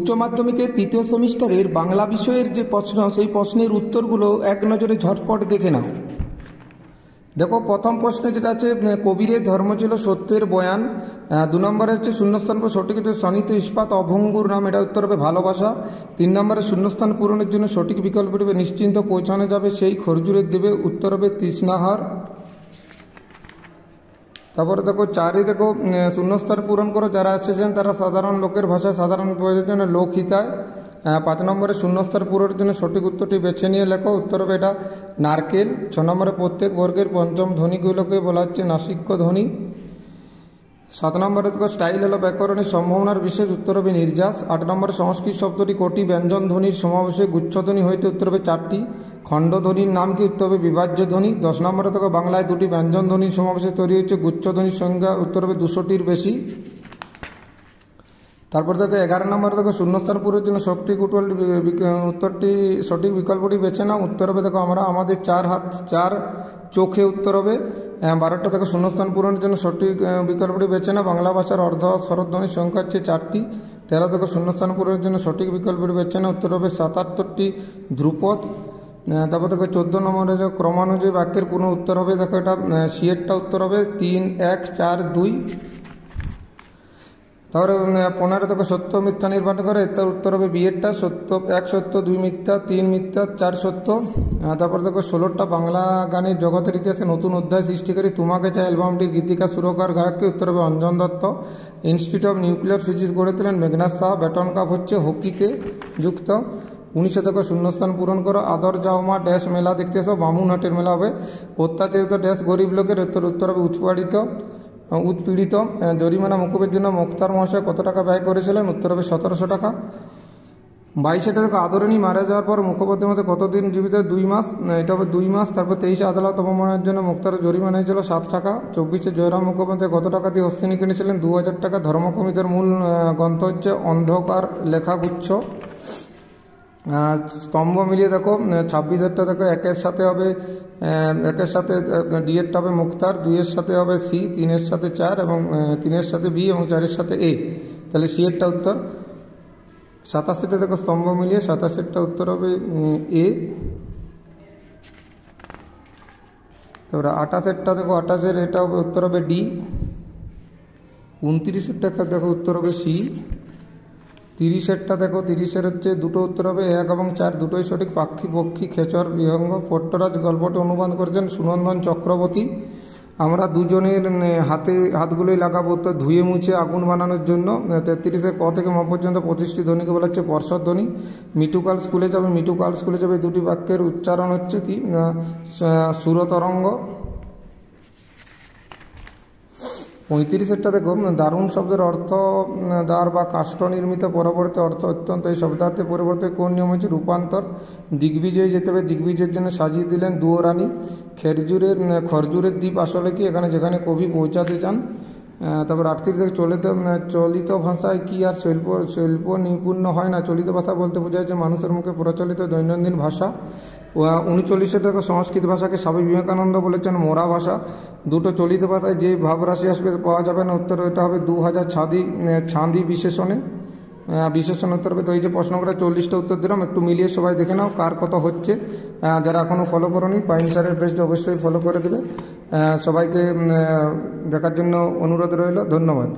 উচ্চ মাধ্যমিকের তৃতীয় সেমিস্টারের বাংলা বিষয়ের যে প্রশ্ন, সেই প্রশ্নের উত্তরগুলো এক নজরে ঝটপট দেখে নাও। দেখো, প্রথম প্রশ্নে যেটা আছে, কবিরের ধর্ম ছিল সত্যের বয়ান। 2 নম্বরে হচ্ছে শূন্যস্থান পূরণ সঠিক উত্তর শনিত ইস্পাত অভঙ্গুর নাম, এটা উত্তর হবে ভালোবাসা। 3 নম্বরে শূন্যস্থান পূরণের জন্য সঠিক বিকল্প হবে নিশ্চিন্ত পৌঁছানো যাবে সেই খরজুরের দেবে, উত্তর হবে তৃষ্ণাহার। তারপরে দেখো 4 দেখো, শূন্যস্থান পূরণ করো, যারা এসেছেন তারা সাধারণ লোকের ভাষায় সাধারণ প্রয়োজনে লোকহিতায়। 5 নম্বরে শূন্যস্থান পূরণের জন্য সঠিক উত্তরটি বেছে নিয়ে লেখো, উত্তর হবে এটা নারকেল। 6 নম্বরে প্রত্যেক বর্গের পঞ্চম ধ্বনিগুলোকে বলা হচ্ছে নাসিক্য ধ্বনি। 7 নম্বরে দেখো স্টাইল হলো ব্যাকরণের সম্ভাবনার বিশেষ, উত্তর হবে নির্যাস। 8 নম্বরে সংস্কৃত শব্দটি কোটি ব্যঞ্জন ধ্বনির সমাবেশে গুচ্ছধ্বনি হইতে, উত্তর হবে 4টি। খণ্ডধ্বনির নাম কি, উত্তর হবে বিভাজ্য ধ্বনি। 10 নম্বরে দেখো বাংলায় 2টি ব্যঞ্জন ধ্বনির সমাবেশে তৈরি হচ্ছে গুচ্ছধ্বনির সংখ্যা, উত্তর হবে 200টির বেশি। তারপর দেখো 11 নম্বরে দেখো শূন্যস্থান পূরণের জন্য সঠিক উত্তরটি সঠিক বিকল্পটি বেছে নাও, উত্তর হবে দেখো আমরা আমাদের 4 হাত 4 চোখে, উত্তর হবে। 12টা দেখো শূন্যস্থান পূরণের জন্য সঠিক বিকল্পটি বেছে নাও, বাংলা ভাষার অর্ধ স্বরধ্বনির সংখ্যা হচ্ছে 4টি। 13 দেখো শূন্যস্থান পূরণের জন্য সঠিক বিকল্পটি বেছে নাও, উত্তর হবে 77টি ধ্রুপদ। তারপর দেখো 14 নম্বরে যে ক্রমানুযায়ী বাক্যের পুনঃ উত্তর হবে, দেখো এটা সিয়েরটা উত্তর হবে 3, 1, 4, 2। তারপরে 15 দেখো সত্য মিথ্যা নির্বাচন করে, তার উত্তর হবে বিয়েরটা সত্য, 1 সত্য, 2 মিথ্যা, 3 মিথ্যা, 4 সত্য। তারপর দেখো 16টা বাংলা গানের জগতের ইতিহাসে নতুন অধ্যায় সৃষ্টিকারী তোমাকে চাই অ্যালবামটির গীতিকার সুরকার গায়ককে, উত্তর হবে Anjan Dutta. Institute of nuclear physics গড়ে তোলেন মেঘনাথ সাহা। ব্যাটন কাপ হচ্ছে হকিতে যুক্ত। 19 দেখো শূন্যস্থান পূরণ করো, আদর যাও মা ড্যাশ মেলা দেখতে এসো, বামুনহাটের মেলা হবে। অত্যাচারিত ড্যাশ গরিব লোকের, উত্তর হবে উৎপীড়িত। জরিমানা মুকুবের জন্য মুক্তার মহাশয় কত টাকা ব্যয় করেছিলেন, উত্তর হবে 1700 টাকা। 22 দেখো আদরণী মারা যাওয়ার পর মুখোপাধ্যায়ের মধ্যে কতদিন জীবিত, 2 মাস, এটা হবে 2 মাস। তারপর 23 আদালত অবমাননার জন্য মুক্তার জরিমানা হয়েছিল 7 টাকা। 24 জয়রাম মুখোপাধ্যায় কত টাকা দিয়ে হস্তিনী কিনেছিলেন, 2000 টাকা। ধর্মকমিতার মূল গ্রন্থ হচ্ছে অন্ধকার লেখাগুচ্ছ। স্তম্ভ মিলিয়ে দেখো 26-এরটা দেখো 1-এর সাথে হবে 1-এর সাথে ডি-এরটা হবে মুক্তার, 2-এর সাথে হবে সি, 3-এর সাথে 4 এবং 3-এর সাথে বি এবং 4-এর সাথে এ, তাহলে সি-এরটা উত্তর। 87টা দেখো স্তম্ভ মিলিয়ে 87-এরটা উত্তর হবে এ। তারপরে 28-এরটা দেখো 28-এর এটা হবে উত্তর হবে ডি। 29-এরটা দেখো উত্তর হবে সি। 30-এরটা দেখো 30-এর হচ্ছে দুটো উত্তর হবে 1 এবং 4, দুটোই সঠিক। পাখি পক্ষী খেচর বিহঙ্গ। পট্টরাজ গল্পটি অনুবাদ করেছেন সুনন্দন চক্রবর্তী। আমরা দুজনের হাতগুলোই লাগাবো, উত্তর ধুয়ে মুছে আগুন বানানোর জন্য। 33-এ ক থেকে ম পর্যন্ত 25টি ধ্বনিকে বলা হচ্ছে পর্ষদ ধ্বনি। মিঠুকাল স্কুলে যাবে, মিঠুকাল স্কুলে যাবে, দুটি বাক্যের উচ্চারণ হচ্ছে কি, সুরতরঙ্গ। 35-এরটা দেখো দারুণ শব্দের অর্থ দ্বার বা কাষ্ঠ নির্মিত, পরবর্তী অর্থ অত্যন্ত। এই শব্দার্থের পরিবর্তে কোন নিয়ম হচ্ছে রূপান্তর। দিগ্বিজয়ে যেতে হবে, দিগ্বিজয়ের জন্য সাজিয়ে দিলেন দুয়োরানী। খরজুরের দ্বীপ আসলে কি, এখানে যেখানে কবি পৌঁছাতে চান। তারপর 38 থেকে চলিত ভাষায় কি আর শিল্প নিপুণ্য হয় না। চলিত ভাষা বলতে বোঝা যাচ্ছে মানুষের মুখে প্রচলিত দৈনন্দিন ভাষা। 39 দেখো সংস্কৃত ভাষাকে স্বামী বিবেকানন্দ বলেছেন মোরা ভাষা। দুটো চলিত ভাষায় যে ভাবরাশি আসবে পাওয়া যাবে না, উত্তর এটা হবে 2000 ছাঁদি বিশেষণে। বিশেষণ উত্তর হবে। তো এই যে প্রশ্নগুলো 40টা উত্তর দিলাম, একটু মিলিয়ে সবাই দেখে নাও কার কত হচ্ছে। যারা এখনও ফলো করোনি পাইন স্যারের পেজটা অবশ্যই ফলো করে দেবে। সবাইকে দেখার জন্য অনুরোধ রইল, ধন্যবাদ।